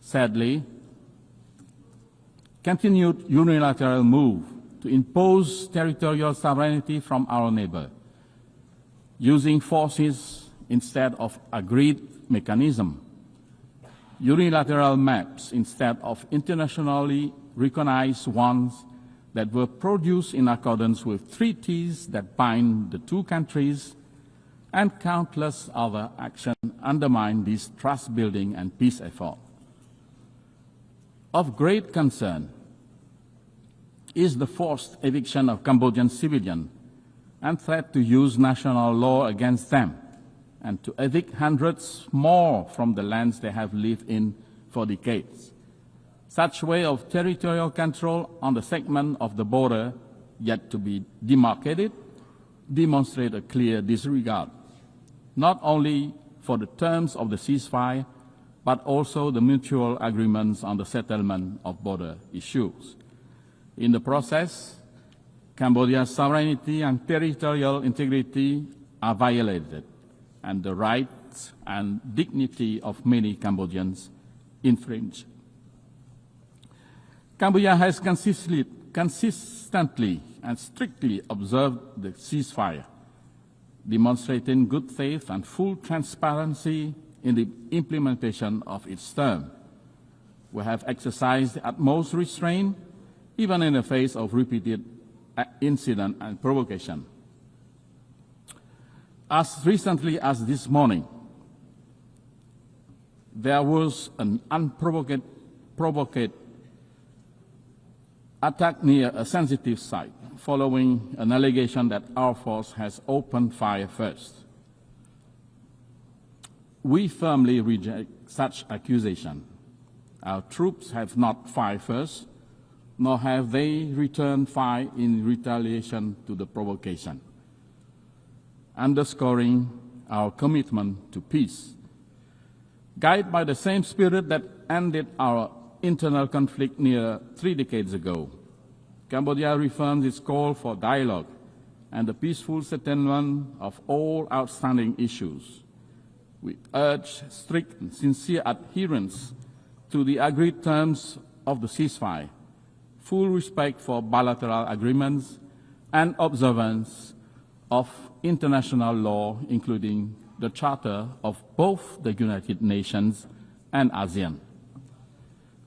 Sadly, continued unilateral move to impose territorial sovereignty from our neighbor, using forces instead of agreed mechanism, unilateral maps instead of internationally recognized ones that were produced in accordance with treaties that bind the two countries, and countless other actions undermine this trust-building and peace effort. Of great concern is the forced eviction of Cambodian civilians and threat to use national law against them, and to evict hundreds more from the lands they have lived in for decades. Such way of territorial control on the segment of the border yet to be demarcated demonstrate a clear disregard, not only for the terms of the ceasefire, but also the mutual agreements on the settlement of border issues. In the process, Cambodia's sovereignty and territorial integrity are violated, and the rights and dignity of many Cambodians infringed. Cambodia has consistently and strictly observed the ceasefire, demonstrating good faith and full transparency in the implementation of its term. We have exercised the utmost restraint, even in the face of repeated incident and provocation. As recently as this morning, there was an unprovoked attack near a sensitive site, following an allegation that our force has opened fire first. We firmly reject such accusation. Our troops have not fired first, nor have they returned fire in retaliation to the provocation, underscoring our commitment to peace. Guided by the same spirit that ended our internal conflict near 3 decades ago, Cambodia reaffirms its call for dialogue and the peaceful settlement of all outstanding issues. We urge strict and sincere adherence to the agreed terms of the ceasefire, full respect for bilateral agreements, and observance of international law, including the Charter of both the United Nations and ASEAN.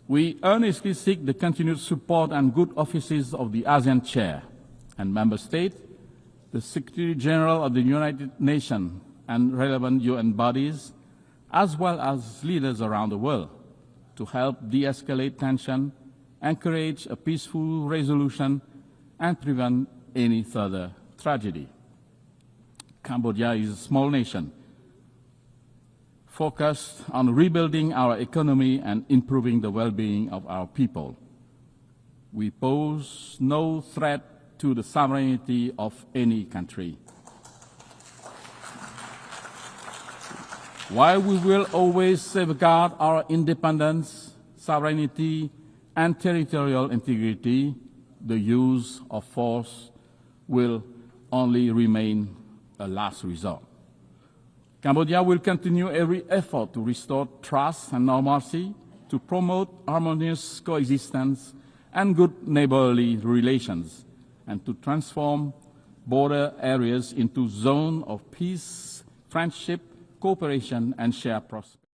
We earnestly seek the continued support and good offices of the ASEAN Chair and Member States, the Secretary General of the United Nations and relevant UN bodies, as well as leaders around the world, to help de-escalate tension, encourage a peaceful resolution, and prevent any further tragedy. Cambodia is a small nation, focused on rebuilding our economy and improving the well-being of our people. We pose no threat to the sovereignty of any country. While we will always safeguard our independence, sovereignty, and territorial integrity, the use of force will only remain a last resort. Cambodia will continue every effort to restore trust and normalcy, to promote harmonious coexistence and good neighborly relations, and to transform border areas into zones of peace, friendship, cooperation, and shared prosperity.